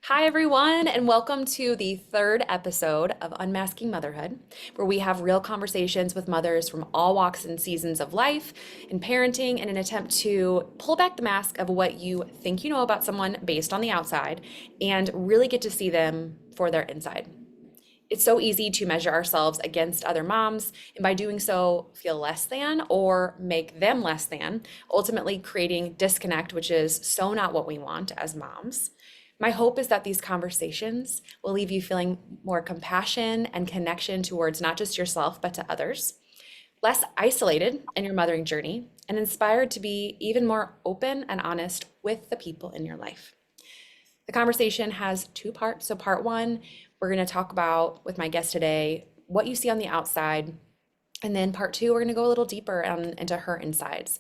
Hi, everyone, and welcome to the third episode of Unmasking Motherhood, where we have real conversations with mothers from all walks and seasons of life and parenting in an attempt to pull back the mask of what you think you know about someone based on the outside and really get to see them for their inside. It's so easy to measure ourselves against other moms, and by doing so, feel less than or make them less than, ultimately creating disconnect, which is so not what we want as moms. My hope is that these conversations will leave you feeling more compassion and connection towards not just yourself, but to others, less isolated in your mothering journey, and inspired to be even more open and honest with the people in your life. The conversation has two parts. So, part one, we're going to talk about with my guest today what you see on the outside. And then part two, we're going to go a little deeper into her insides.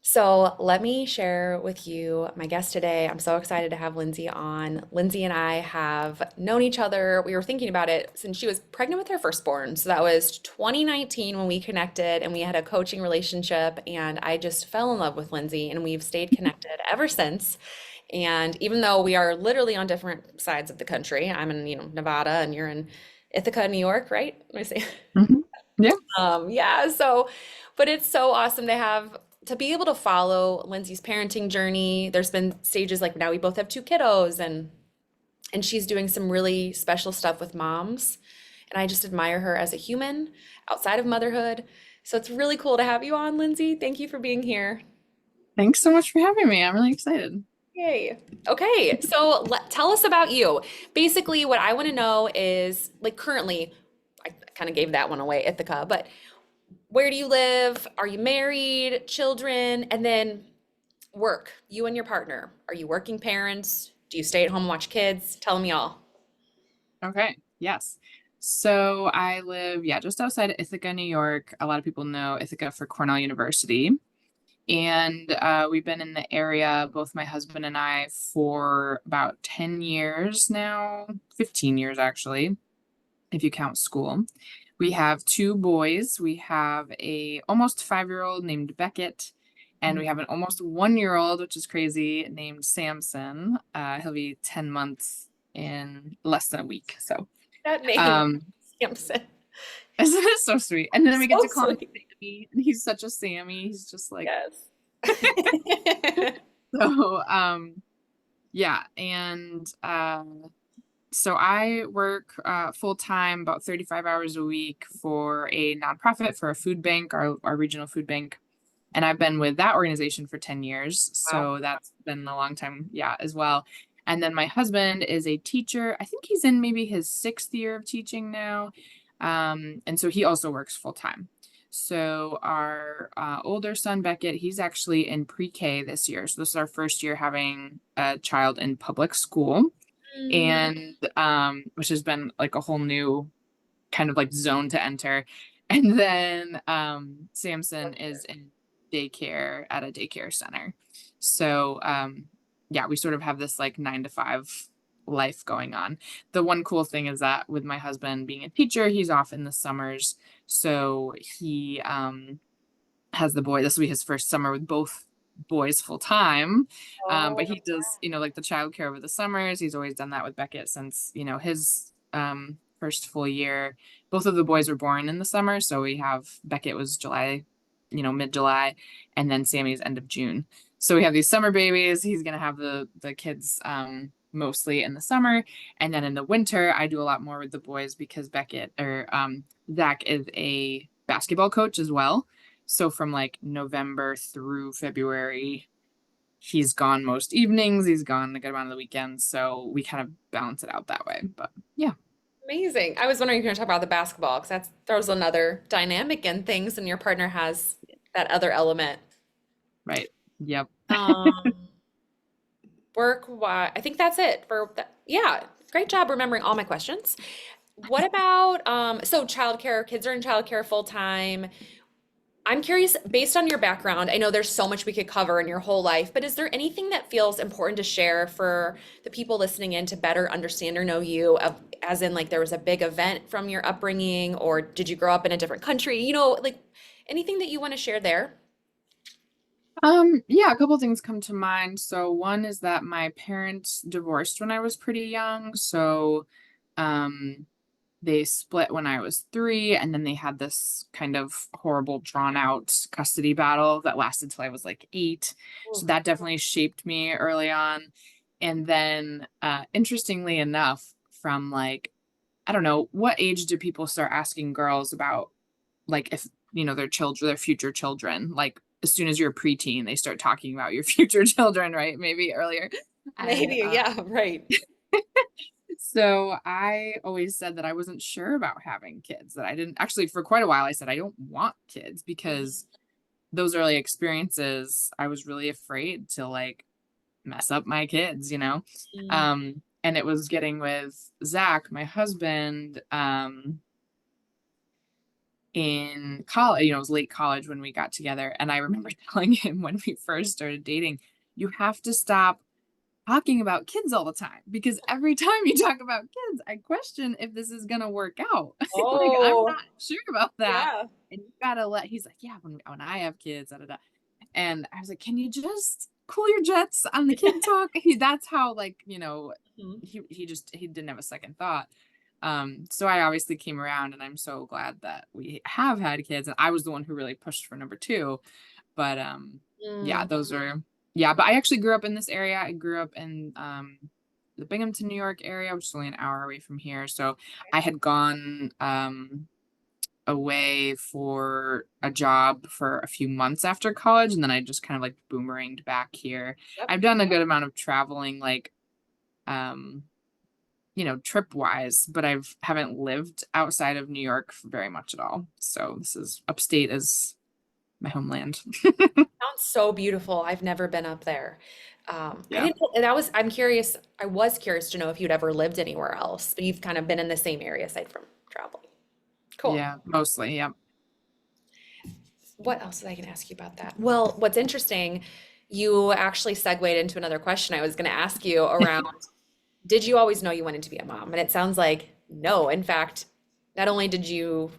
So, let me share with you my guest today. I'm so excited to have Lyndsey on. Lyndsey and I have known each other. We were thinking about it since she was pregnant with her firstborn. So, that was 2019 when we connected and we had a coaching relationship. And I just fell in love with Lyndsey, and we've stayed connected ever since. And even though we are literally on different sides of the country, I'm in, Nevada and you're in Ithaca, New York, right? Let me see. Mhm. Yeah. Yeah, but it's so awesome to be able to follow Lyndsey's parenting journey. There's been stages like now we both have two kiddos and she's doing some really special stuff with moms. And I just admire her as a human outside of motherhood. So it's really cool to have you on, Lyndsey. Thank you for being here. Thanks so much for having me. I'm really excited. Yay. Okay, so tell us about you. Basically, what I want to know is like currently, I kind of gave that one away, Ithaca, but where do you live? Are you married, children, and then work? You and your partner. Are you working parents? Do you stay at home and watch kids? Tell me all. Okay. Yes. So I live, yeah, just outside of Ithaca, New York. A lot of people know Ithaca for Cornell University. And we've been in the area, both my husband and I, for about 10 years now, 15 years actually, if you count school. We have two boys. We have a almost 5-year-old named Beckett, and we have an almost 1-year-old, which is crazy, named Samson. He'll be 10 months in less than a week. So, That name, um, Samson. isn't it so sweet? And then we get So to call him sweet. Sammy, and he's such a Sammy. He's just like Yes. so. Yeah, and so I work full time, about 35 hours a week for a nonprofit for a food bank, our regional food bank. And I've been with that organization for 10 years. Wow. So that's been a long time, yeah, as well. And then my husband is a teacher. I think he's in maybe his 6th year of teaching now. And so he also works full time. So our older son, Beckett, he's actually in pre-K this year. So this is our first year having a child in public school, Mm. and which has been like a whole new kind of like zone to enter. And then Samson is in daycare at a daycare center. So yeah, we sort of have this like 9 to 5 life going on. The one cool thing is that with my husband being a teacher, he's off in the summers. So he has the boy. This will be his first summer with both boys full time. But Oh, he does, like the childcare over the summers. He's always done that with Beckett since, his first full year. Both of the boys were born in the summer. So we have Beckett was July, mid-July, and then Sammy's end of June. So we have these summer babies. He's gonna have the kids mostly in the summer. And then in the winter, I do a lot more with the boys because Beckett or Zach is a basketball coach as well. So from like November through February, he's gone most evenings. He's gone a good amount of the weekends. So we kind of balance it out that way. But yeah, amazing. I was wondering if you're going to talk about the basketball because that throws another dynamic in things, and your partner has that other element. right. Yep. Um, Work, why? I think that's it for that. Yeah, great job remembering all my questions. What about so childcare, kids are in childcare full time. I'm curious, based on your background, I know there's so much we could cover in your whole life, but is there anything that feels important to share for the people listening in to better understand or know you, as in like there was a big event from your upbringing, or did you grow up in a different country? Like anything that you want to share there? Yeah, a couple things come to mind. So one is that my parents divorced when I was pretty young. So, um, they split when I was 3, and then they had this kind of horrible, drawn out custody battle that lasted till I was like 8. So Oof. that definitely shaped me early on. And then, interestingly enough, from like, I don't know, what age do people start asking girls about, like, if, their children, their future children, like as soon as you're a preteen, they start talking about your future children, right? Maybe earlier. And Maybe, yeah, right. so I always said that I wasn't sure about having kids, that I didn't actually, for quite a while, I said I don't want kids because those early experiences, I was really afraid to like mess up my kids. Mm. And it was getting with Zach, my husband, in college. It was late college when we got together. And I remember telling him when we first started dating, you have to stop talking about kids all the time, because every time you talk about kids, I question if this is gonna work out. Like, I'm Oh, not sure about that. yeah. And you gotta he's like, yeah, when I have kids, da, da, da. And I was like, can you just cool your jets on the kid talk? That's how, like, Mhm. he didn't have a second thought. So I obviously came around, and I'm so glad that we have had kids. And I was the one who really pushed for number 2. But yeah, Mm. those are yeah, but I actually grew up in this area. I grew up in the Binghamton, New York area, which is only an hour away from here. So I had gone away for a job for a few months after college, and then I just kind of like boomeranged back here. Yep. I've done a good amount of traveling, like um trip wise, but I've haven't lived outside of New York very much at all. So this is upstate is my homeland. Sounds so beautiful. I've never been up there. I Yeah. didn't, and I'm curious, I was curious to know if you'd ever lived anywhere else, but you've kind of been in the same area aside from traveling. Cool. Yeah, mostly. Yeah. What else was I going to ask you about that? Well, what's interesting, you actually segued into another question I was going to ask you around, did you always know you wanted to be a mom? And it sounds like no. In fact, not only did you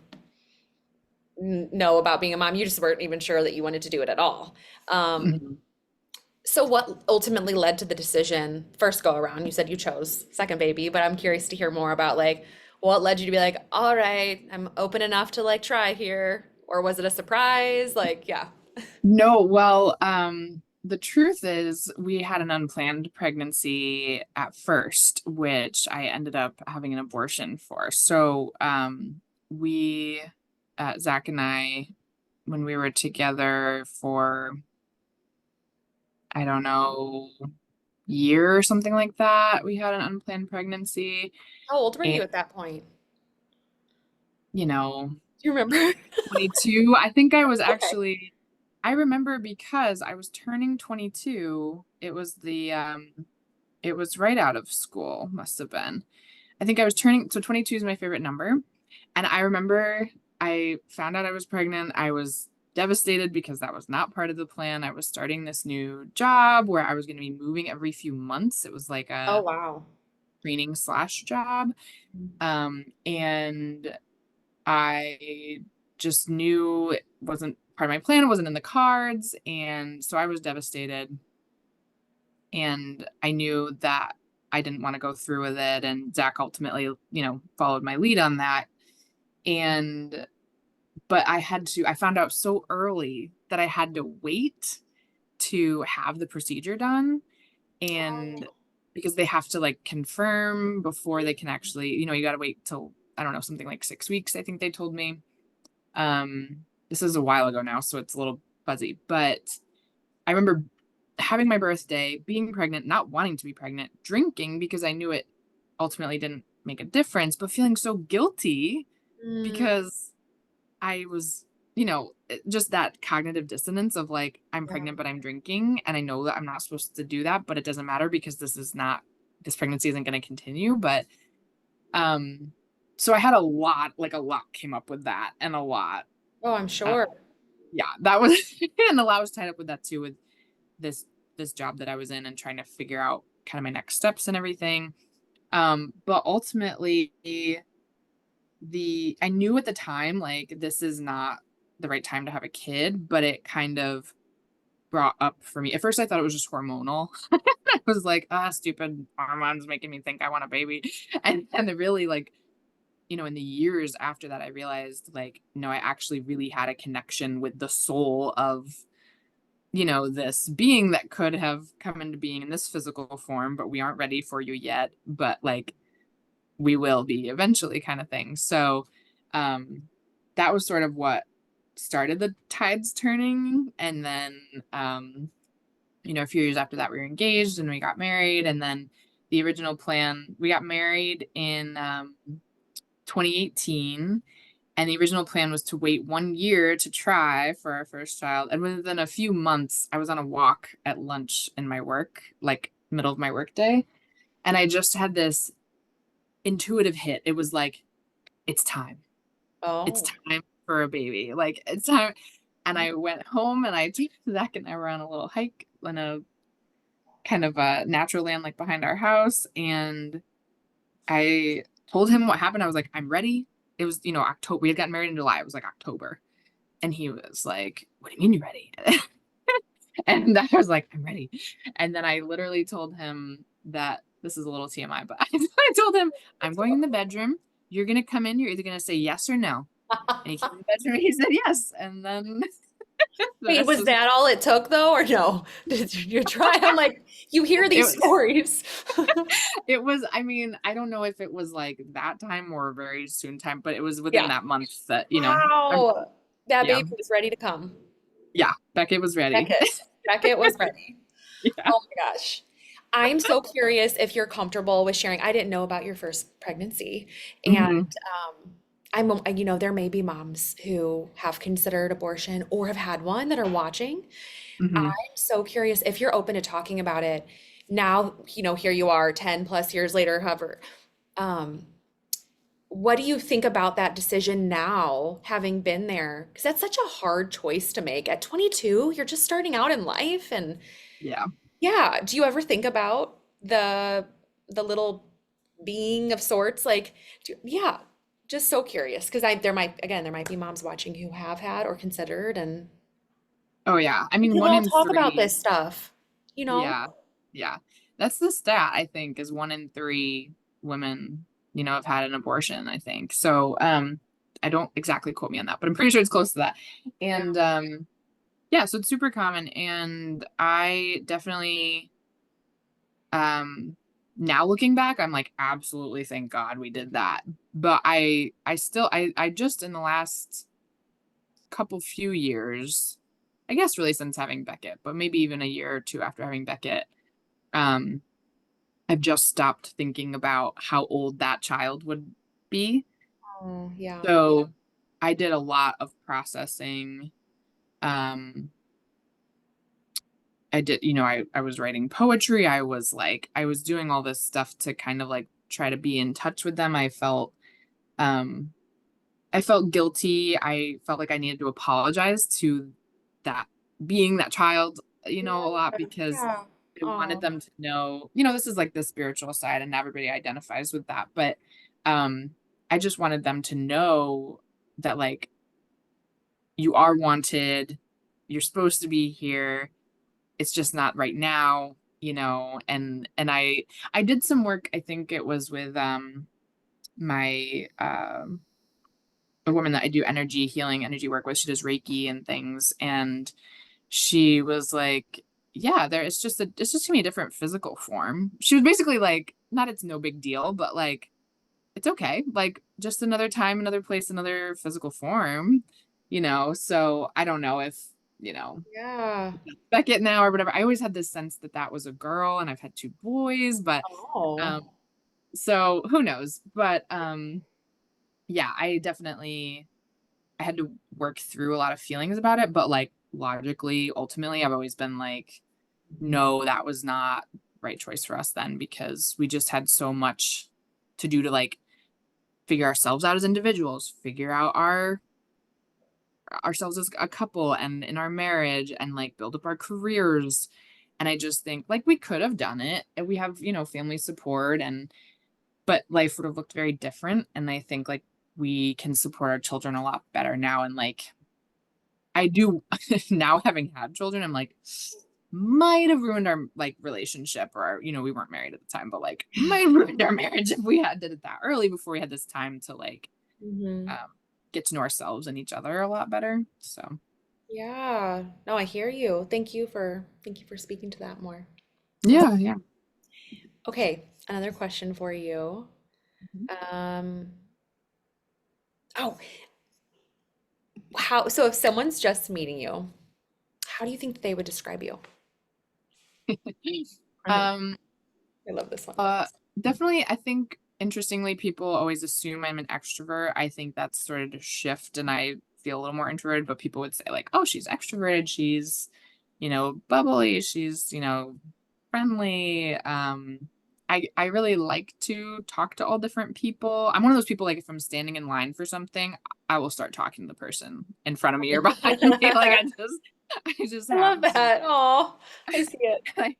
know about being a mom, you just weren't even sure that you wanted to do it at all. Um, Mhm. so what ultimately led to the decision first go around? You said you chose second baby, but I'm curious to hear more about like what led you to be like, all right, I'm open enough to like try here, or was it a surprise? Like, yeah. No, well, the truth is we had an unplanned pregnancy at first, which I ended up having an abortion for. So, we, Zach and I, when we were together for, I don't know, year or something like that, we had an unplanned pregnancy. How old were And, you at that point? you know, Do you remember? 22. I think I was Okay. actually, I remember because I was turning 22. It was right out of school, must have been. I think I was turning, so 22 is my favorite number. And I remember I found out I was pregnant. I was devastated because that was not part of the plan. I was starting this new job where I was going to be moving every few months. It was like Oh, a wow. training slash job. And I just knew it wasn't part of my plan. It wasn't in the cards. And so I was devastated. And I knew that I didn't want to go through with it. And Zach ultimately, followed my lead on that. And, but I found out so early that I had to wait to have the procedure done. And because they have to like confirm before they can actually, you got to wait till, I don't know, something like 6 weeks, I think they told me. This is a while ago now, so it's a little fuzzy, but I remember having my birthday, being pregnant, not wanting to be pregnant, drinking because I knew it ultimately didn't make a difference, but feeling so guilty Mm, because I was, just that cognitive dissonance of like, I'm yeah. pregnant, but I'm drinking. And I know that I'm not supposed to do that, but it doesn't matter because this pregnancy isn't going to continue. But, um, so I had a lot came up with that, and a lot. Oh, I'm uh, sure. yeah, that was, and a lot was tied up with that too, with this this job that I was in and trying to figure out kind of my next steps and everything. But ultimately I knew at the time like this is not the right time to have a kid, but it kind of brought up for me. At first I thought it was just hormonal. I was like, ah, stupid hormones making me think I want a baby. And it really like, in the years after that, I realized like, no, I actually really had a connection with the soul of, this being that could have come into being in this physical form, but we aren't ready for you yet. But like, we will be eventually, kind of thing. So, um, that was sort of what started the tides turning. And then, a few years after that, we were engaged and we got married. And then the original plan, we got married in 2018. And the original plan was to wait 1 year to try for our first child. And within a few months, I was on a walk at lunch in my work, like middle of my work day. And I just had this intuitive hit. It was like, it's time. It's Oh. time for a baby. Like, it's time. And I went home and I took Zach and I were on a little hike in a kind of a natural land like behind our house. And I told him what happened. I was like, I'm ready. It was, October. We had gotten married in July. It was like October. And he was like, what do you mean you're ready? And I was like, I'm ready. And then I literally told him that this is a little TMI, but I told him, I'm going in the bedroom. You're going to come in. You're either going to say yes or no. And he came in the bedroom and he said yes. And then the Wait, rest was was, that all it took though, or no? Did you try? I'm like, you hear it these was, stories. it was, I mean, I don't know if it was like that time or very soon time, but it was within Yeah. that month that, I'm, Wow. That yeah, baby was ready to come. yeah, Beckett was ready. Beckett. Beckett was ready. Yeah. Oh my gosh. I'm so curious if you're comfortable with sharing. I didn't know about your first pregnancy. And Hmm. there may be moms who have considered abortion or have had one that are watching. Hmm. I'm so curious if you're open to talking about it now, here you are 10 plus years later, however. Um, what do you think about that decision now, having been there? Because that's such a hard choice to make. At 22, you're just starting out in life. And Yeah. yeah, do you ever think about the little being of sorts? Like, yeah, just so curious. Because there might be moms watching who have had or considered, and Oh yeah. I we mean, can one all in talk about three. this stuff, you know? Yeah. Yeah. That's the stat, I think, is 1 in 3 women, have had an abortion, I think. So, I don't exactly quote me on that, but I'm pretty sure it's close to that. Yeah. And yeah, so it's super common. And I definitely now looking back, I'm like, absolutely thank God we did that. But I just in the last couple few years, I guess really since having Beckett, but maybe even a year or two after having Beckett, um, I've just stopped thinking about how old that child would be. Oh, yeah. So I did a lot of processing. Um, I did, I was writing poetry. I was doing all this stuff to kind of like try to be in touch with them. Um, I felt guilty. I felt like I needed to apologize to that being that child, a lot because Yeah. I wanted Oh, them to know, this is like the spiritual side and everybody identifies with that. But um I just wanted them to know that like you are wanted, you're supposed to be here. It's just not right now, and I did some work, I think it was with my a woman that I do energy healing, energy work with. She does Reiki and things. And she was like, yeah, it's just gonna be a different physical form. She was basically like, not it's no big deal, but like, it's okay. Like just another time, another place, another physical form, So I don't know if, you know, yeah. Beckett now or whatever. I always had this sense that that was a girl and I've had 2 boys, but, Oh, um, so who knows? But, yeah, I had to work through a lot of feelings about it, but like logically, ultimately, I've always been like, no, that was not right choice for us then because we just had so much to do to like figure ourselves out as individuals, figure out ourselves as a couple and in our marriage and like build up our careers. And I just think like we could have done it and we have, family support but life would have looked very different. And I think like we can support our children a lot better now and like I do now, having had children, I'm like, might have ruined our like relationship, or our, we weren't married at the time, but like might have ruined our marriage if we had did it that early before we had this time to like Hmm. um get to know ourselves and each other a lot better. So Yeah. No, I hear you. Thank you for speaking to that more. Okay. yeah, yeah. Okay, another question for you. Mhm. Um, oh, so if someone's just meeting you, how do you think they would describe you? I know. Um, I love this one. Uh, Definitely, I think interestingly, people always assume I'm an extrovert. I think that's sort of a shift, and I feel a little more introverted, but people would say, like, oh, she's extroverted, she's, bubbly, she's, friendly. I really like to talk to all different people. I'm one of those people, like, if I'm standing in line for something, I will start talking to the person in front of me or behind me. Like I just I have love to. that. Oh, I see it.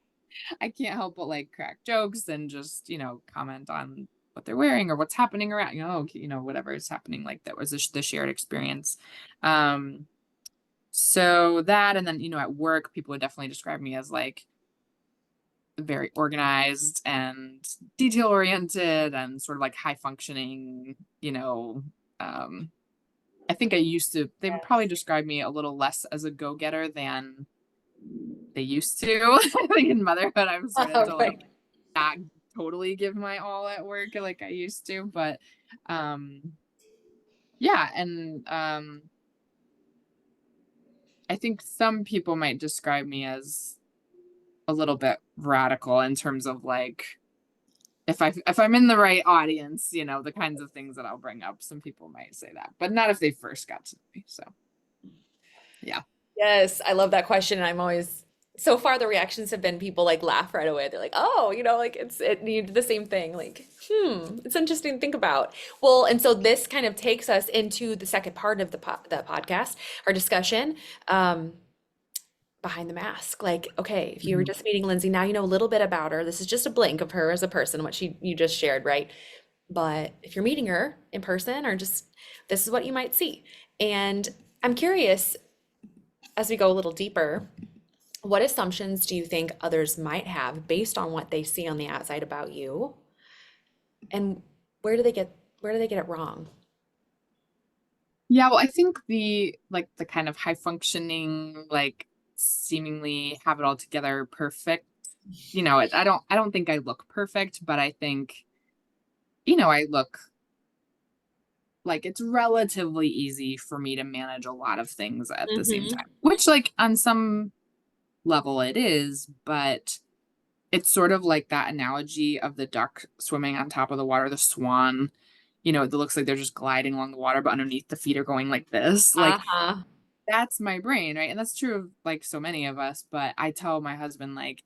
I can't help but like crack jokes and just, comment on what they're wearing or what's happening around, whatever is happening. Like that was the shared experience. Um, so that, and then, at work, people would definitely describe me as like very organized and detail oriented and sort of like high functioning, um, I think they would probably Yes. describe me a little less as a go-getter than they used to. I think in motherhood, I've started to like Right. not totally give my all at work like I used to, but um yeah, and I think some people might describe me as a little bit radical in terms of like if I'm in the right audience, the kinds of things that I'll bring up. Some people might say that, but not if they first got to me. So, yeah. Yes, I love that question. And I'm always, so far the reactions have been people like laugh right away. They're like, oh, like you did the same thing. Like, it's interesting to think about. Well, and so this kind of takes us into the second part of the podcast, our discussion. Um, Behind the mask. Like, okay, if you were Mhm. just meeting Lyndsey, now you know a little bit about her. This is just a blink of her as a person, what you just shared, right? But if you're meeting her in person or just this is what you might see. And I'm curious, as we go a little deeper, what assumptions do you think others might have based on what they see on the outside about you? And where do they get it wrong? Yeah, well, I think the kind of high functioning, like seemingly have it all together perfect, I don't think I look perfect, but I think, I look like it's relatively easy for me to manage a lot of things at the same Mm-hmm. time, which like on some level it is, but it's sort of like that analogy of the duck swimming on top of the water, the swan, it looks like they're just gliding along the water, but underneath the feet are going like this. Like Uh-huh. that's my brain, right? And that's true of like so many of us. But I tell my husband, like,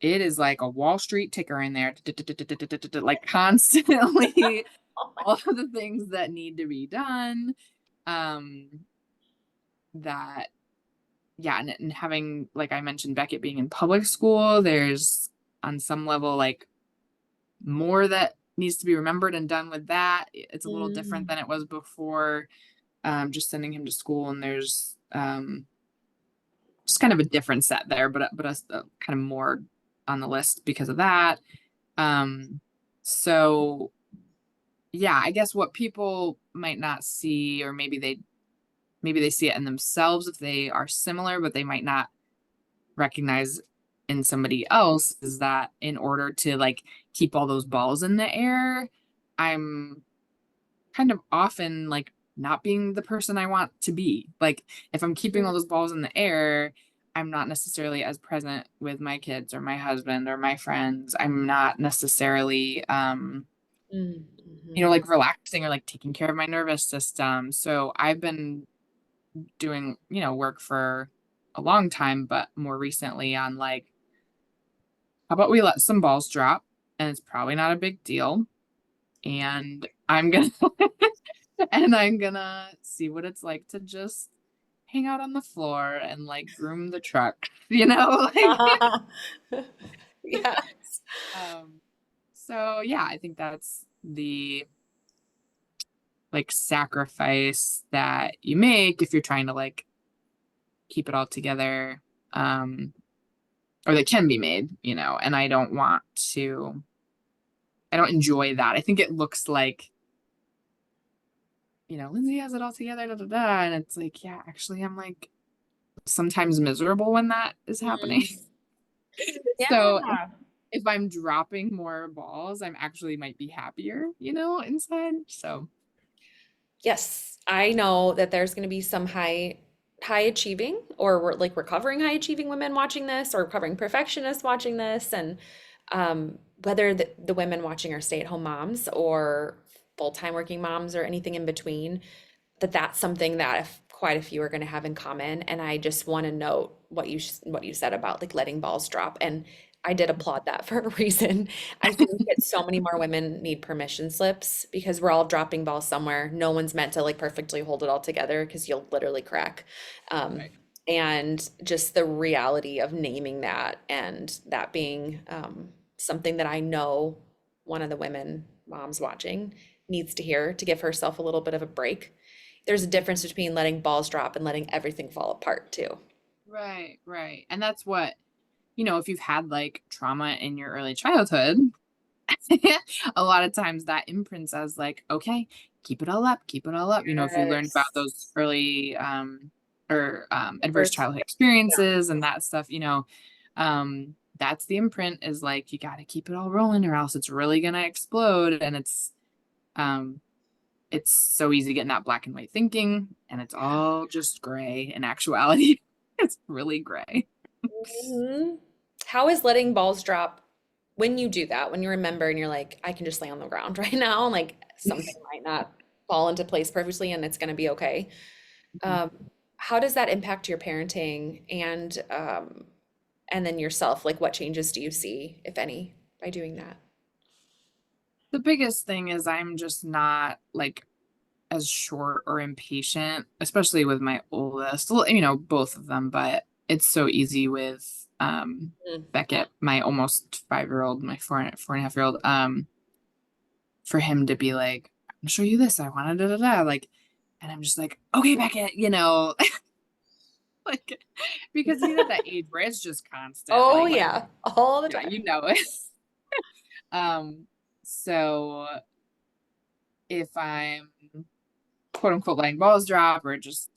it is like a Wall Street ticker in there, like constantly Oh my. all of the things that need to be done. Um, that, yeah, and having, like I mentioned, Beckett being in public school, there's on some level like more that needs to be remembered and done with that. It's a little different Mm, than it was before. Just sending him to school, and there's just kind of a different set there, but a kind of more on the list because of that. Um, so yeah, I guess what people might not see, or maybe they see it in themselves if they are similar, but they might not recognize in somebody else, is that in order to like keep all those balls in the air, I'm kind of often like not being the person I want to be. Like if I'm keeping all those balls in the air, I'm not necessarily as present with my kids or my husband or my friends. I'm not necessarily mm, mhm. like relaxing or like taking care of my nervous system. So I've been doing, work for a long time, but more recently on like, how about we let some balls drop? And it's probably not a big deal. And I'm gonna see what it's like to just hang out on the floor and like groom the truck, like Yeah. um so yeah, I think that's the like sacrifice that you make if you're trying to like keep it all together, or they can be made, and I don't enjoy that. I think it looks like, Lyndsey has it all together, da, da, da. And it's like, yeah, actually, I'm like sometimes miserable when that is happening. Mm. So Yeah. if I'm dropping more balls, I'm actually might be happier, inside. So, Yes, I know that there's going to be some high achieving or like recovering high achieving women watching this or recovering perfectionists watching this and whether the women watching are stay-at-home moms or full-time working moms or anything in between, that's something that if quite a few are going to have in common. And I just want to note what you said about like letting balls drop. And I did applaud that for a reason. I think that so many more women need permission slips because we're all dropping balls somewhere. No one's meant to like perfectly hold it all together because you'll literally crack. Um, right. and just the reality of naming that and that being something that I know one of the women moms watching needs to hear to give herself a little bit of a break. There's a difference between letting balls drop and letting everything fall apart too. Right, right. And that's what, if you've had like trauma in your early childhood, a lot of times that imprints as like, okay, keep it all up, keep it all up. If you learned about Yes. those early or adverse First, childhood yeah. experiences and that stuff, that's the imprint is like you got to keep it all rolling or else it's really gonna explode. And um it's so easy to get in that black and white thinking, and it's all just gray in actuality. It's really gray. Mhm. How is letting balls drop when you do that, when you remember and you're like, I can just lay on the ground right now, and like something might not fall into place perfectly and it's going to be okay. Um, how does that impact your parenting and then yourself? Like, what changes do you see, if any, by doing that? The biggest thing is I'm just not like as short or impatient, especially with my oldest, well, both of them, but it's so easy with Mm. Beckett, my almost 5-year old, my 4.5-year-old, for him to be like, I'm gonna show you this. I wanna da da da. Like, and I'm just like, okay, Beckett, like because he's at that age where it's just constant, Oh like, yeah, all the yeah, time. it. So if I'm quote unquote letting balls drop or just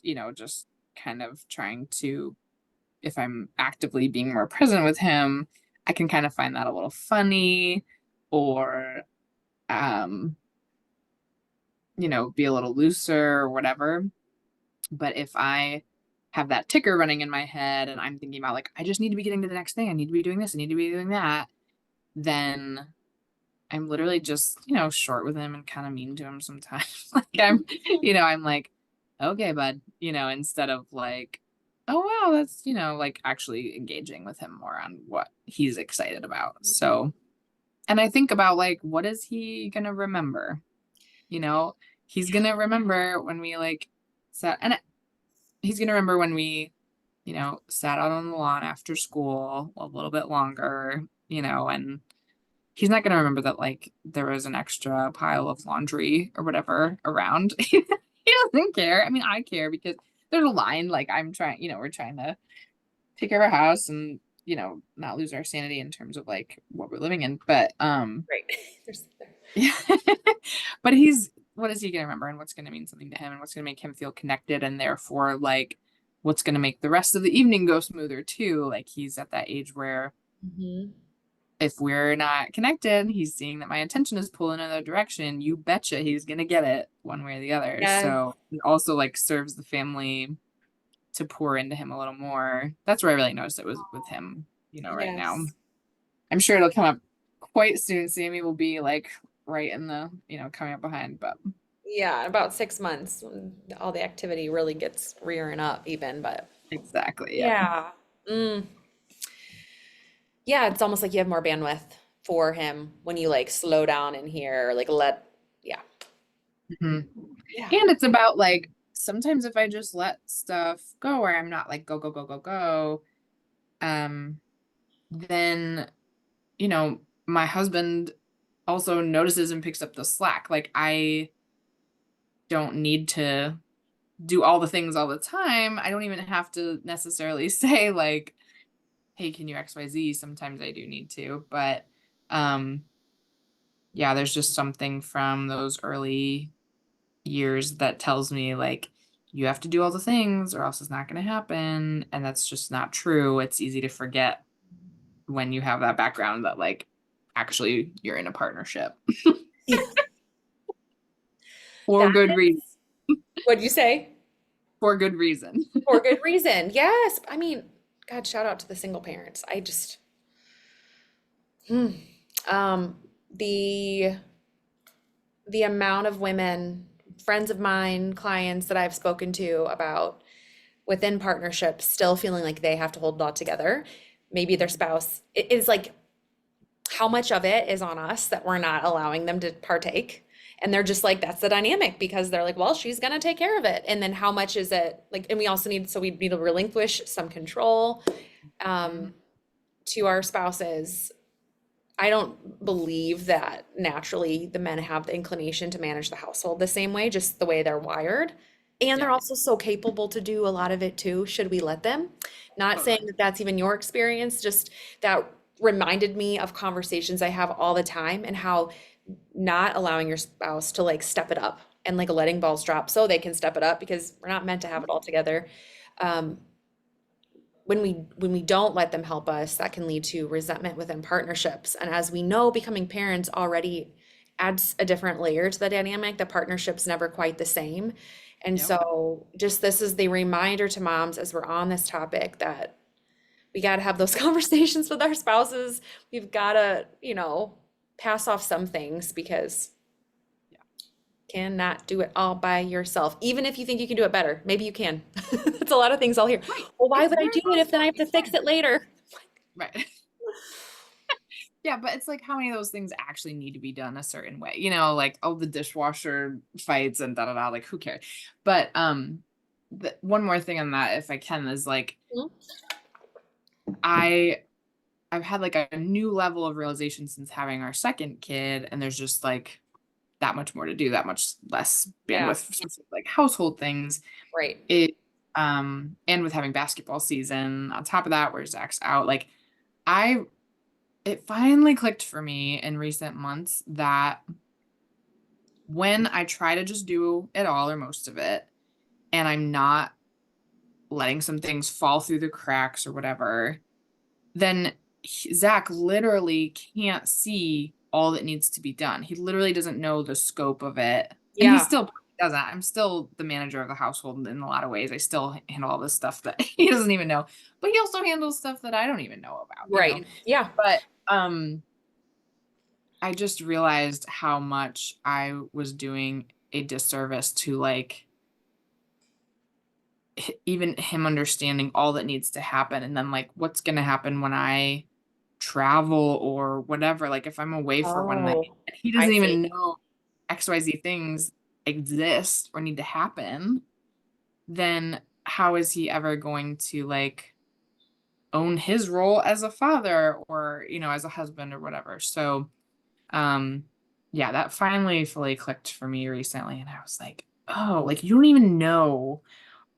kind of trying to, if I'm actively being more present with him, I can kind of find that a little funny or, um, be a little looser or whatever. But if I have that ticker running in my head and I'm thinking about like, I just need to be getting to the next thing, I need to be doing this, I need to be doing that, then I'm literally just, short with him and kind of mean to him sometimes. Like I'm like, okay, bud, instead of like, oh wow, that's, like actually engaging with him more on what he's excited about. So, and I think about like, what is he gonna remember? You know, he's gonna remember when we like sat and he's gonna remember when we, sat out on the lawn after school a little bit longer, and he's not going to remember that like there was an extra pile of laundry or whatever around. He doesn't care. I mean, I care because there's a line. Like I'm trying, we're trying to take care of our house and not lose our sanity in terms of like what we're living in. But Right. There's, yeah. But he's what is he going to remember and what's going to mean something to him and what's going to make him feel connected and therefore like what's going to make the rest of the evening go smoother too. Like he's at that age where Mhm. if we're not connected, he's seeing that my attention is pulling in another direction. You betcha he's gonna get it one way or the other. Yes. So it also like serves the family to pour into him a little more. That's where I really noticed it was with him, right now. Yes. I'm sure it'll come up quite soon. Sammy will be like right in the, coming up behind, but Yeah, in about 6 months, when all the activity really gets rearing up even, but exactly. Yep. yeah. Mm. Yeah, it's almost like you have more bandwidth for him when you like slow down in here, or like yeah. Mhm. Yeah. And it's about like sometimes if I just let stuff go where I'm not like go, go, go, go, go, um, then my husband also notices and picks up the slack. Like I don't need to do all the things all the time. I don't even have to necessarily say like, hey, can you XYZ? Sometimes I do need to, but um yeah, there's just something from those early years that tells me like you have to do all the things or else it's not going to happen, and that's just not true. It's easy to forget when you have that background that like actually you're in a partnership for That good reason. is, what'd you say? For good reason. For good reason. Yes. I mean, God, shout out to the single parents. I just, hmm. Um, the the amount of women, friends of mine, clients that I've spoken to about within partnerships still feeling like they have to hold it all together. Maybe their spouse it is like how much of it is on us that we're not allowing them to partake. And they're just like, that's the dynamic because they're like, well, she's gonna take care of it. And then how much is it like, and we also need, so we need to relinquish some control Mhm. to our spouses. I don't believe that naturally the men have the inclination to manage the household the same way, just the way they're wired. And they're Yeah, also so capable to do a lot of it too, should we let them? Not saying totally. that that's even your experience, just that reminded me of conversations I have all the time and how not allowing your spouse to like step it up and like letting balls drop so they can step it up because we're not meant to have it all together. Um, when we don't let them help us, that can lead to resentment within partnerships. And as we know, becoming parents already adds a different layer to the dynamic. The partnership's never quite the same. And Yep. so just this is the reminder to moms as we're on this topic that we got to have those conversations with our spouses. We've got to, pass off some things because Yeah. cannot do it all by yourself. Even if you think you can do it better, maybe you can. That's a lot of things I'll hear. Right. Well, why It's would I very do it if then I possible have you to fix can. it later? Right. Yeah, but it's like how many of those things actually need to be done a certain way? Like all the dishwasher fights and da da da, like who cares? But one more thing on that, if I can, is like I I've had like a new level of realization since having our second kid, and there's just like that much more to do, that much less Yeah, bandwidth for like household things. right. It and with having basketball season on top of that, where Zach's out, like I it finally clicked for me in recent months that when I try to just do it all or most of it, and I'm not letting some things fall through the cracks or whatever, then Zach literally can't see all that needs to be done. He literally doesn't know the scope of it. And he Yeah, still doesn't. I'm still the manager of the household in a lot of ways. I still handle all this stuff that he doesn't even know. But he also handles stuff that I don't even know about. right. Yeah. But I just realized how much I was doing a disservice to like even him understanding all that needs to happen, and then like what's going to happen when I travel or whatever, like if I'm away for one night Oh, and he I doesn't see. even know XYZ things exist or need to happen, then how is he ever going to like own his role as a father or as a husband or whatever? So yeah, that finally fully clicked for me recently, and I was like, oh, like you don't even know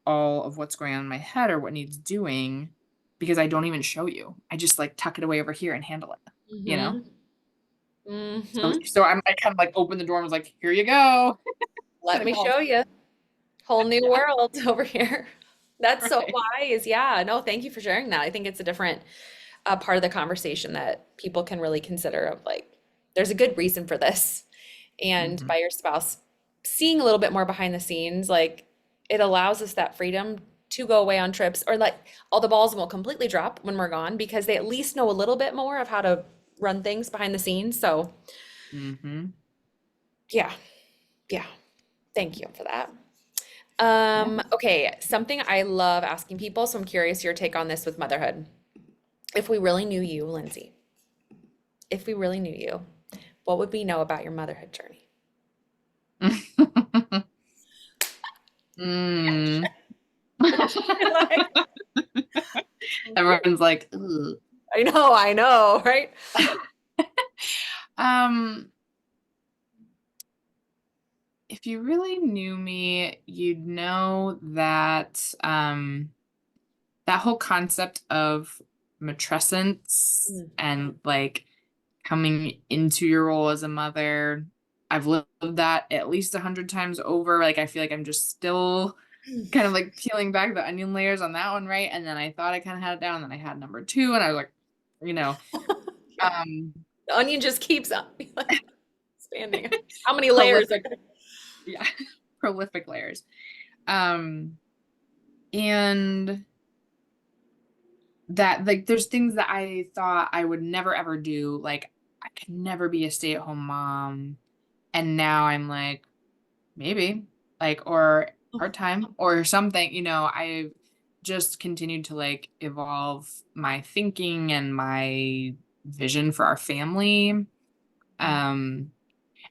all of what's going on in my head or what needs doing because I don't even show you. I just like tuck it away over here and handle it, you know? Mm-hmm. So Mm-hmm. so I kind of like opened the door and was like, here you go. Let Like me all show you. Whole new yeah, world over here. That's so right. wise. Yeah. No, thank you for sharing that. I think it's a different part of the conversation that people can really consider of like, there's a good reason for this. And Hmm. by your spouse seeing a little bit more behind the scenes, like it allows us that freedom to go away on trips or like all the balls won't completely drop when we're gone because they at least know a little bit more of how to run things behind the scenes. So Hmm. yeah, yeah. Thank you for that. Yeah. Okay, something I love asking people, so I'm curious your take on this with motherhood. If we really knew you, Lyndsey, if we really knew you, what would we know about your motherhood journey? Mm. Like, Everyone's like, ugh. I know, right? um, if you really knew me, you'd know that that whole concept of matrescence Mm. and like coming into your role as a mother, I've lived that at least 100 times over. Like I feel like I'm just still kind of like peeling back the onion layers on that one, right? And then I thought I kind of had it down, and then I had number two, and I was like, you know, Yeah. um, The onion just keeps on expanding. How many layers are prolific, yeah, prolific layers. Um, and that like there's things that I thought I would never ever do. Like I could never be a stay-at-home mom. And now I'm like, maybe, like, or part-time or something, I've just continued to like evolve my thinking and my vision for our family. Um,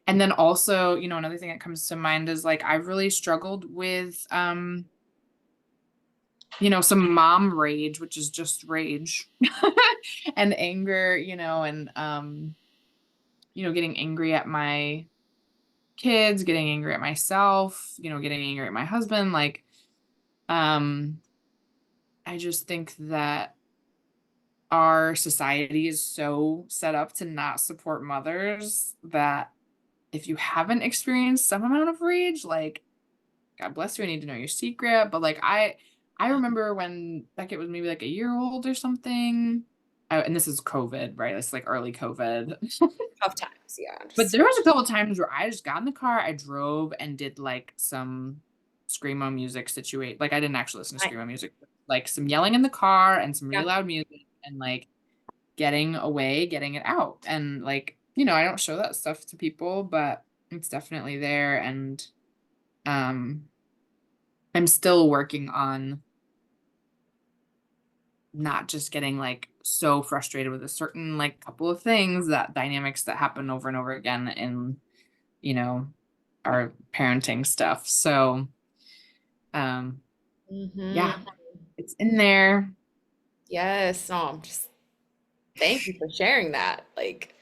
and then also, another thing that comes to mind is like I've really struggled with some mom rage, which is just rage and anger, and getting angry at my kids, getting angry at myself, getting angry at my husband. Like, um, I just think that our society is so set up to not support mothers that if you haven't experienced some amount of rage, like, God bless you, I need to know your secret. But like I remember when Beckett was maybe like a year old or something. And this is COVID, right? It's like early COVID. Tough times. Yeah. But Just there was a couple times where I just got in the car, I drove and did like some screamo music situate. Like I didn't actually listen to I, screamo music, but like some yelling in the car and some really yeah. loud music and like getting away, getting it out. And like, I don't show that stuff to people, but it's definitely there. And um I'm still working on not just getting like so frustrated with a certain like couple of things, that dynamics that happen over and over again in, you know, our parenting stuff. So, um, Hmm. yeah, it's in there. Yes. No, I'm just thank you for sharing that. Like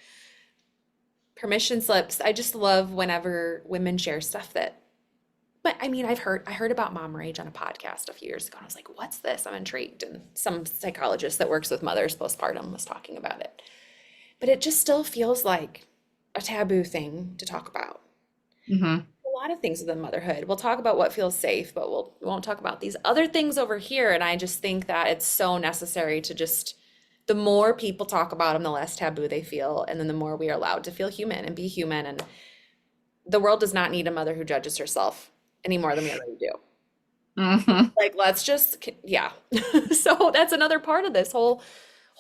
permission slips. I just love whenever women share stuff that, but I mean, I heard about mom rage on a podcast a few years ago, and I was like, what's this? I'm intrigued. And some psychologist that works with mothers postpartum was talking about it. But it just still feels like a taboo thing to talk about. Hmm. A lot of things within motherhood. We'll talk about what feels safe, but we won't talk about these other things over here. And I just think that it's so necessary to just, the more people talk about them, the less taboo they feel. And then the more we are allowed to feel human and be human. And the world does not need a mother who judges herself any more than we already do. Hmm. Like, let's just, yeah. So that's another part of this whole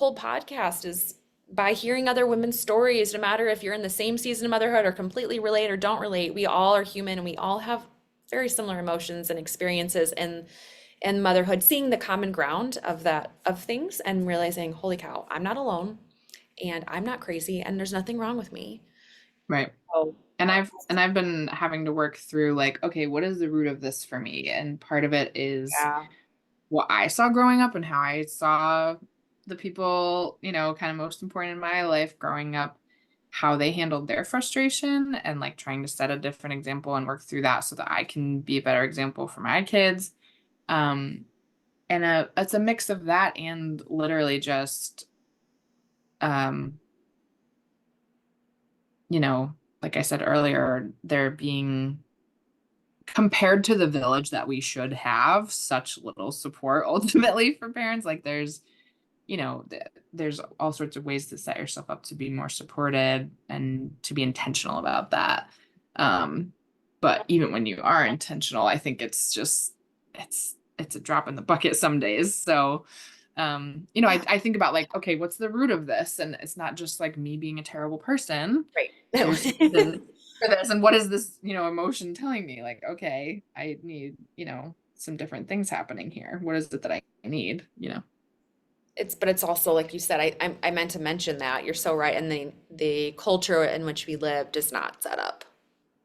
podcast is by hearing other women's stories, no matter if you're in the same season of motherhood or completely relate or don't relate, we all are human and we all have very similar emotions and experiences in motherhood, seeing the common ground of that of things and realizing, holy cow, I'm not alone and I'm not crazy and there's nothing wrong with me. Right. Oh, And I've been having to work through like, okay, what is the root of this for me? And part of it is yeah. what I saw growing up and how I saw the people, kind of most important in my life growing up, how they handled their frustration and like trying to set a different example and work through that so that I can be a better example for my kids. Um, and it's a mix of that and literally just, um, like I said earlier, there being compared to the village that we should have such little support ultimately for parents. Like there's all sorts of ways to set yourself up to be more supported and to be intentional about that. Um, but even when you are intentional, I think it's a drop in the bucket some days. So, I think about like, okay, what's the root of this? And it's not just like me being a terrible person. Right. There's a reason for this. And what is this, emotion telling me? Like, okay, I need, some different things happening here. What is it that I need? But it's also like you said, I meant to mention that you're so right. And the culture in which we live does not set up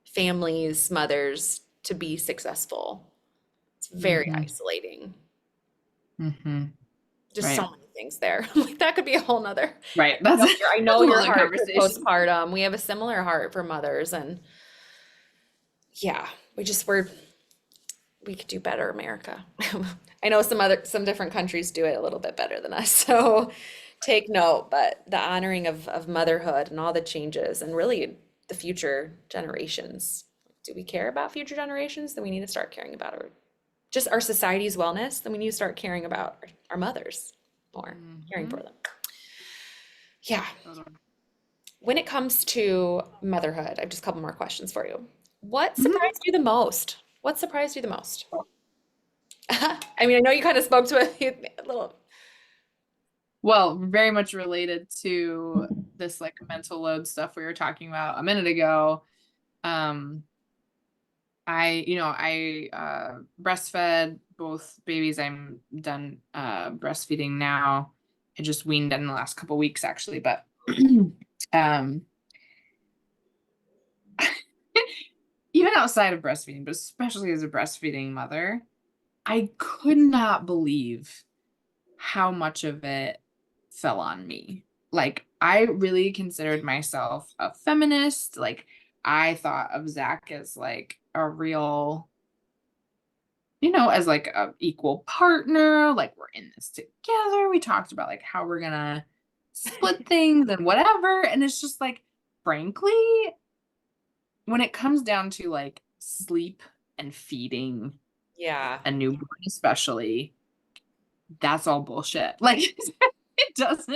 families, mothers to be successful. It's very Mm-hmm. isolating. Mm-hmm. Just so Right. many things there. Like that could be a whole nother. Right. That's I that's know a your whole other heart for conversation. postpartum. We have a similar heart for mothers, and yeah, we could do better, America. I know some different countries do it a little bit better than us, so take note. But the honoring of motherhood and all the changes, and really the future generations. Do we care about future generations? Then we need to start caring about just our society's wellness. Then we need to start caring about our mothers more, caring for Hmm. them. Yeah. Totally. When it comes to motherhood, I have just a couple more questions for you. What Mhm. surprised you the most? What surprised you the most? I mean, I know you kind of spoke to a little. Well, very much related to this like mental load stuff we were talking about a minute ago. Um, I breastfed both babies. I'm done breastfeeding now. I just weaned in the last couple weeks actually, but um even outside of breastfeeding, but especially as a breastfeeding mother, I could not believe how much of it fell on me. Like, I really considered myself a feminist. Like, I thought of Zach as like a real, as like a equal partner. Like, we're in this together. We talked about like how we're gonna split things and whatever. And it's just like, frankly, when it comes down to like sleep and feeding Yeah, a newborn, especially, that's all bullshit. Like, it doesn't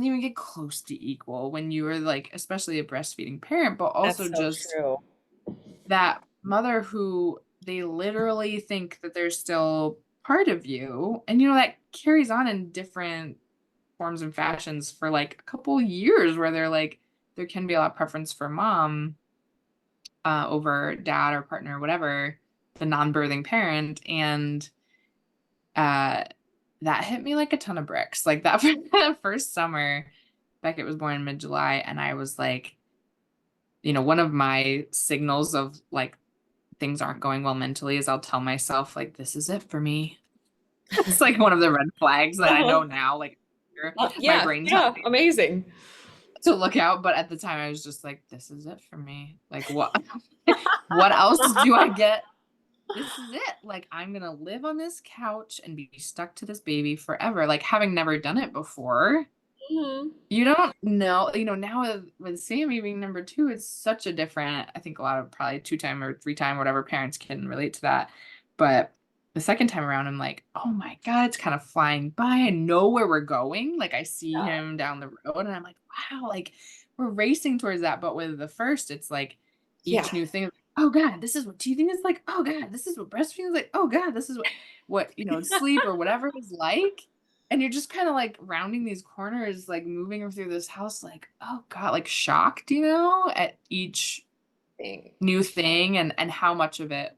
even get close to equal when you are like, especially a breastfeeding parent, but also that's so just true. that mother who they literally think that they're still part of you. And, that carries on in different forms and fashions for like a couple years where they're like, there can be a lot of preference for mom over dad or partner or whatever, the non-birthing parent. And uh, that hit me like a ton of bricks. Like that, that first summer, Beckett was born in mid-July, and I was like, one of my signals of like things aren't going well mentally is I'll tell myself like, this is it for me. It's like one of the red flags that I know Uh-huh. now, like my Yeah, brain tells yeah, me amazing. to look out. But at the time I was just like, this is it for me. Like what what else do I get? This is it. Like, I'm gonna live on this couch and be stuck to this baby forever. Like, having never done it before, Mhm. you don't know, now with Sammy being number two, it's such a different, I think a lot of probably two-time or three-time, whatever parents can relate to that. But the second time around, I'm like, oh my God, it's kind of flying by. I know where we're going. Like, I see him down the road and I'm like, wow, like we're racing towards that. But with the first, it's like Yeah, each new thing, oh God, this is what teething is like. Oh God, this is what breastfeeding is like. Oh God, this is what, sleep or whatever is like. And you're just kind of like rounding these corners, like moving through this house, like, oh God, like shocked, at each thing. new thing and how much of it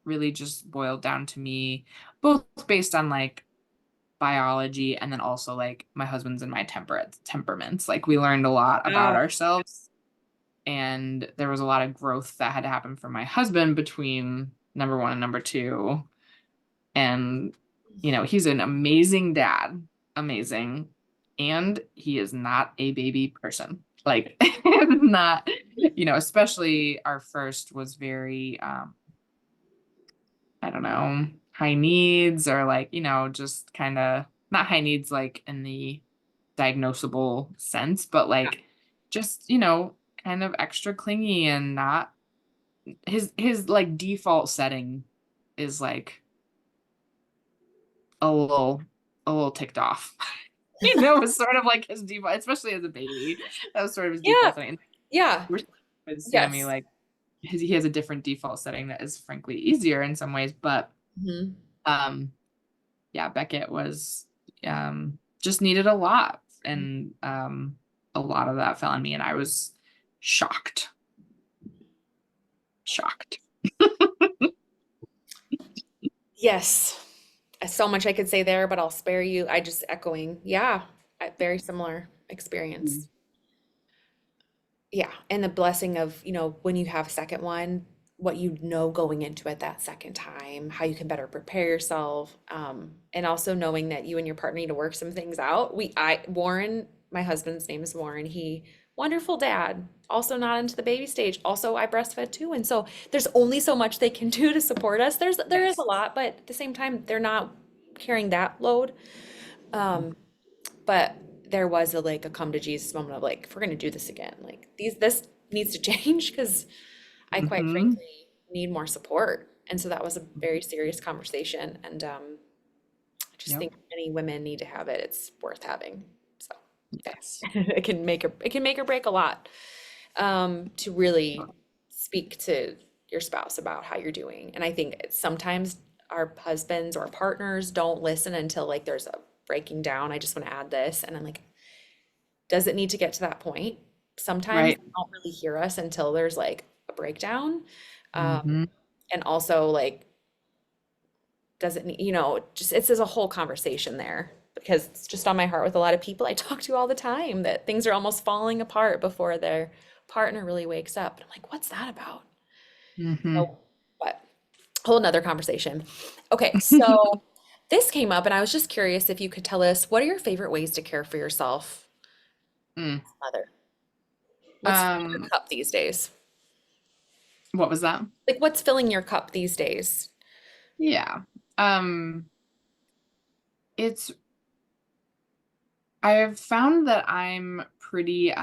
really just boiled down to me, both based on like biology and then also like my husband's and my temperaments. Like we learned a lot about Wow. ourselves and there was a lot of growth that had to happen for my husband between number one and number two. And, he's an amazing dad, amazing. And he is not a baby person. Like, not, especially our first was very, I don't know, high needs or like, just kind of not high needs like in the diagnosable sense, but like just, kind of extra clingy and not his like default setting is like a little a little ticked off. It's sort of like his default, especially as a baby. That was sort of his Yeah, default setting. yeah, With Sammy, yes. like he has a different default setting that is frankly easier in some ways. But Mhm. um yeah, Beckett was just needed a lot. And a lot of that fell on me and I was shocked. Shocked. Yes. So much I could say there, but I'll spare you. I just echoing. Yeah, very similar Mm. experience. Yeah, and the blessing of, when you have a second one, what you know going into it that second time, how you can better prepare yourself, and also knowing that you and your partner need to work some things out. Warren, my husband's name is Warren. He wonderful dad, also not into the baby stage. Also, I breastfed too. And so there's only so much they can do to support us. There is a Yes. lot, but at the same time, they're not carrying that load. Um, but there was a come to Jesus moment of like, if we're gonna do this again, like this needs to change because I quite Mm-hmm. frankly need more support. And so that was a very serious conversation. And I just Yep. think many women need to have it. It's worth having. So yeah, Yes. it can make or break a lot to really speak to your spouse about how you're doing. And I think sometimes our husbands or partners don't listen until like there's a breaking down. I just want to add this. And I'm like, does it need to get to that point? Sometimes Right. they don't really hear us until there's like a breakdown. Um, Mm-hmm. and also like, does it need, just it's there's a whole conversation there because it's just on my heart with a lot of people I talk to all the time that things are almost falling apart before their partner really wakes up. And I'm like, what's that about? Mm-hmm. So, but whole nother conversation. Okay, so this came up and I was just curious if you could tell us what are your favorite ways to care for yourself, Mm. mother? What's filling your Um, cup these days? what was that? Like what's filling your cup these days? Yeah. Um, it's I've found that I'm pretty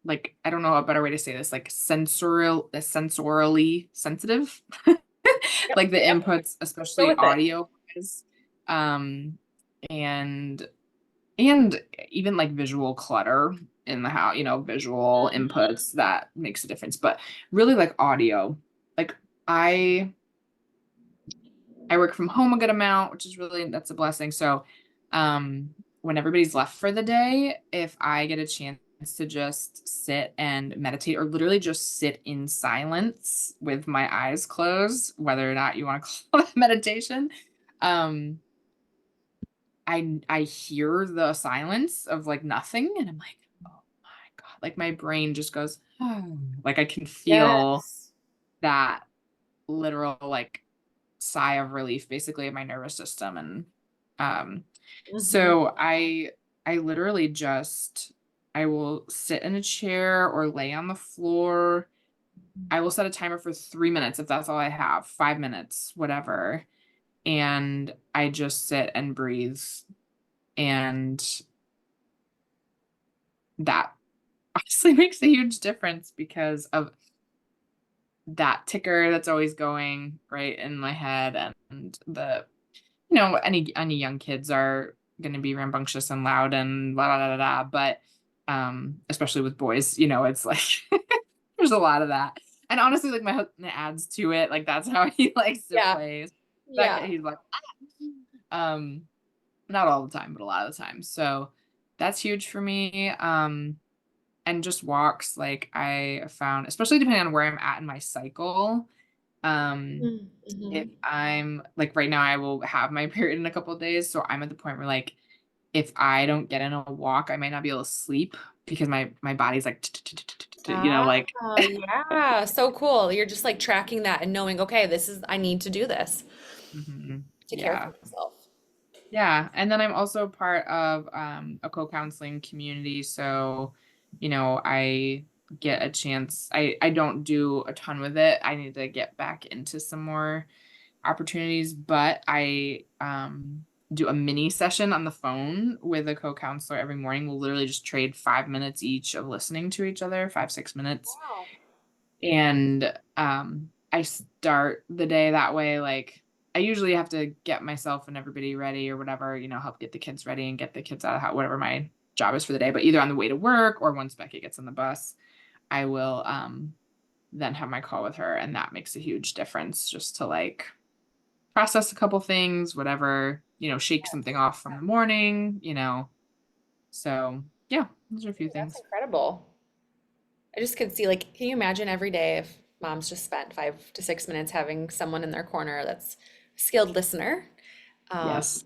like I don't know a better way to say this, like sensorily sensitive. Yep, Like the yep, inputs, go especially with it. audio wise. Um and and even like visual clutter in the house, visual inputs that makes a difference. But really like audio. Like I I work from home a good amount, which is really that's a blessing. So, when everybody's left for the day, if I get a chance to just sit and meditate or literally just sit in silence with my eyes closed, whether or not you want to call it meditation, um, I hear the silence of like nothing and I'm like, oh my God, like my brain just goes, oh, like I can feel Yes. that literal like sigh of relief basically of my nervous system. And um Hmm. so I literally just I will sit in a chair or lay on the floor. I will set a timer for 3 minutes if that's all I have, 5 minutes, whatever. And I just sit and breathe. And that honestly makes a huge difference because of that ticker that's always going right in my head and the any young kids are going to be rambunctious and loud and blah, blah, blah, blah, blah. But especially with boys, it's like there's a lot of that. And honestly, like my husband adds to it. Like that's how he likes to Yeah. play. That Yeah. he's like, um, not all the time, but a lot of the time. So that's huge for me. And just walks, like I found, especially depending on where I'm at in my cycle. Um, if Mm-hmm. I'm like right now, I will have my period in a couple of days. So I'm at the point where like if I don't get in a walk, I might not be able to sleep because my body's like Ah, like yeah. So cool. You're just like tracking that and knowing, okay, I need to do this mhm, to care for yeah. myself. Yeah. And then I'm also part of a co-counseling community. So, I get a chance. I don't do a ton with it. I need to get back into some more opportunities, but I do a mini session on the phone with a co-counselor every morning. We'll literally just trade 5 minutes each of listening to each other, 5, 6 minutes. Wow. And I start the day that way. Like I usually have to get myself and everybody ready or whatever, help get the kids ready and get the kids out of the house, whatever my job is for the day. But either on the way to work or once Becky gets on the bus, I will then have my call with her. And that makes a huge difference just to like process a couple things, whatever, shake something off from the morning. So yeah, those are a few That's things. incredible. I just could see, like, can you imagine every day if moms just spent 5 to 6 minutes having someone in their corner that's a skilled listener? Um, Yes.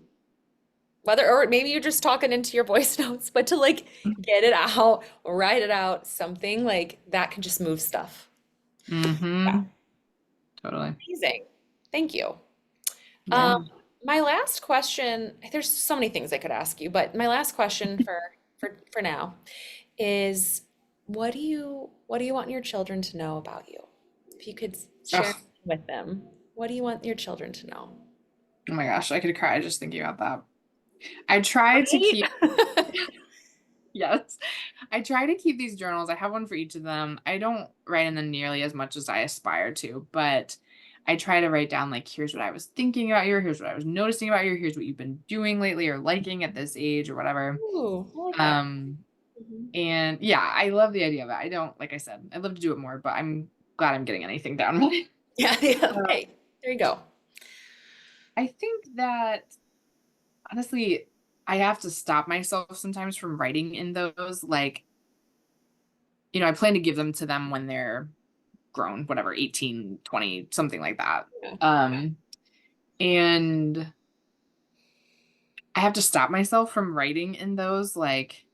whether, or maybe you're just talking into your voice notes, but to like get it out, write it out, something like that can just move stuff. Yeah, Mm-hmm. Totally. amazing. Thank you. Um, Yeah. my last question, there's so many things I could ask you, but my last question for now is what do you want your children to know about you? If you could share Oh, with them, what do you want your children to know? oh my gosh, I could cry just thinking about that. I try to Right? keep, yes, I try to keep these journals. I have one for each of them. I don't write in them nearly as much as I aspire to, but I try to write down, like, here's what I was thinking about you, here's what I was noticing about you, here's what you've been doing lately or liking at this age or whatever. Ooh, I like that. Um, Mhm. and yeah, I love the idea of it. I don't, like I said, I'd love to do it more, but I'm glad I'm getting anything down. Yeah, yeah. Uh, Hey, there you go. I think that honestly, I have to stop myself sometimes from writing in those. Like, I plan to give them to them when they're grown, whatever, 18, 20, something like that. Yeah. And I have to stop myself from writing in those. Like,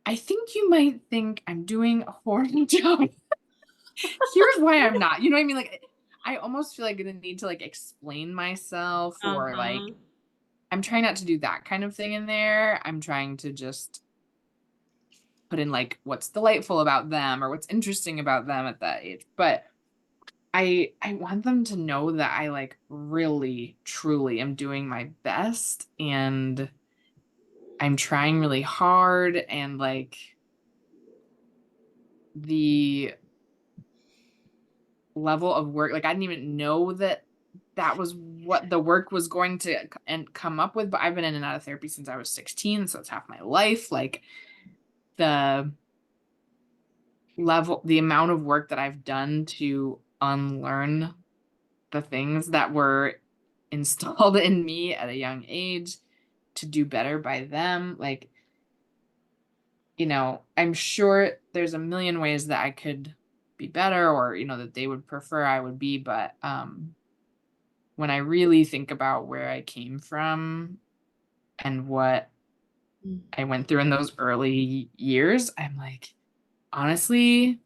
I think you might think I'm doing a horrible job. Here's why I'm not. You know what I mean? Like, I almost feel like I need to like explain myself or like Uh-huh. I'm trying not to do that kind of thing in there. I'm trying to just put in like what's delightful about them or what's interesting about them at that age. But I want them to know that I like really truly am doing my best and I'm trying really hard and like the level of work, like I didn't even know that that was what the work was going to and come up with, but I've been in and out of therapy since I was 16, so it's half my life. Like the the amount of work that I've done to unlearn the things that were installed in me at a young age to do better by them. Like, I'm sure there's a million ways that I could be better or, that they would prefer I would be. But when I really think about where I came from and what Mm. I went through in those early years, I'm like, honestly,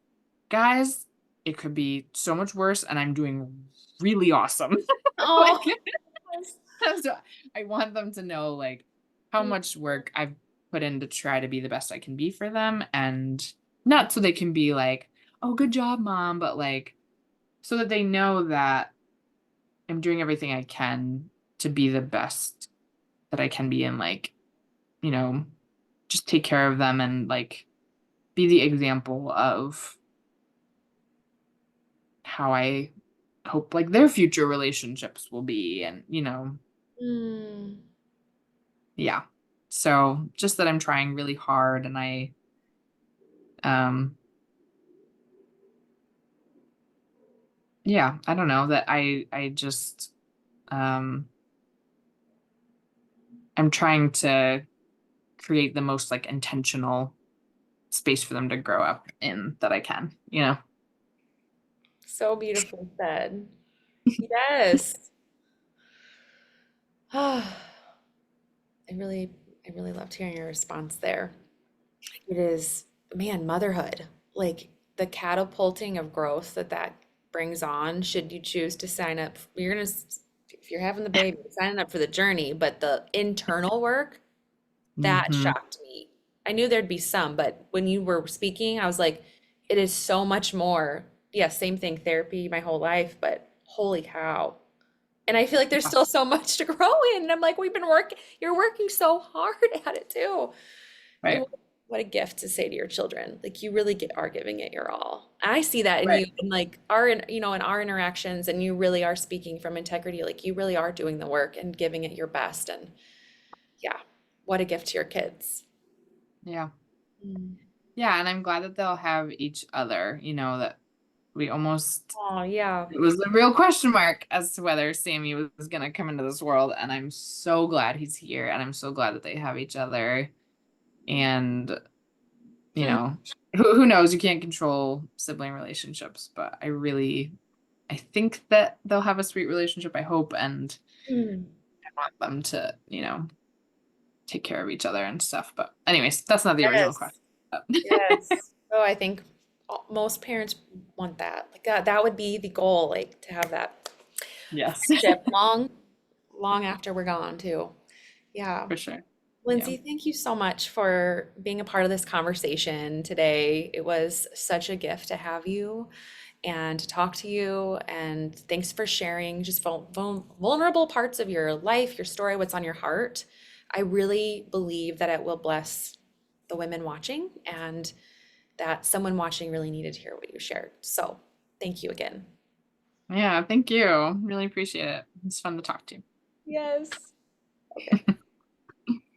guys, it could be so much worse and I'm doing really awesome. Oh, Like, so I want them to know like how yes. much work I've put in to try to be the best I can be for them and not so they can be like, "Oh, good job, mom," but like so that they know that I'm doing everything I can to be the best that I can be and like, you know, just take care of them and like be the example of how I hope like their future relationships will be and, Mm. yeah. So just that I'm trying really hard and um yeah, I don't know that I just um I'm trying to create the most like intentional space for them to grow up in that I can. So beautifully said. Yes. I really, I really loved hearing your response there. It is, man, motherhood, like the catapulting of growth that that brings on, should you choose to sign up. If you're having the baby, signing up for the journey, but the internal work, that Hmm. shocked me. I knew there'd be some, but when you were speaking, I was like, it is so much more. Yeah, same thing, therapy my whole life, but holy cow. And I feel like there's still so much to grow in. And I'm like, you're working so hard at it too. And Right. what a gift to say to your children. Like you really are giving it your all. I see that in you Right. in like in our interactions, and you really are speaking from integrity. Like you really are doing the work and giving it your best. And yeah, what a gift to your kids. Yeah. Mm. Yeah, and I'm glad that they'll have each other, that we almost Oh, yeah. it was a real question mark as to whether Sammy was gonna come into this world, and I'm so glad he's here, and I'm so glad that they have each other. And you Hmm. know, who knows? You can't control sibling relationships, but I think that they'll have a sweet relationship, I hope, and Hmm. I want them to, take care of each other and stuff. But anyways, that's not the original Yes. question. Yes. Oh, I think most parents want that. Like that would be the goal, like to have that Yes, friendship long, long after we're gone too. Yeah. for sure. Yeah. Lyndsey, thank you so much for being a part of this conversation today. It was such a gift to have you and to talk to you. And thanks for sharing just vulnerable parts of your life, your story, what's on your heart. I really believe that it will bless the women watching and that someone watching really needed to hear what you shared. So thank you again. Yeah, thank you. Really appreciate it. It's fun to talk to Yes. Okay. you.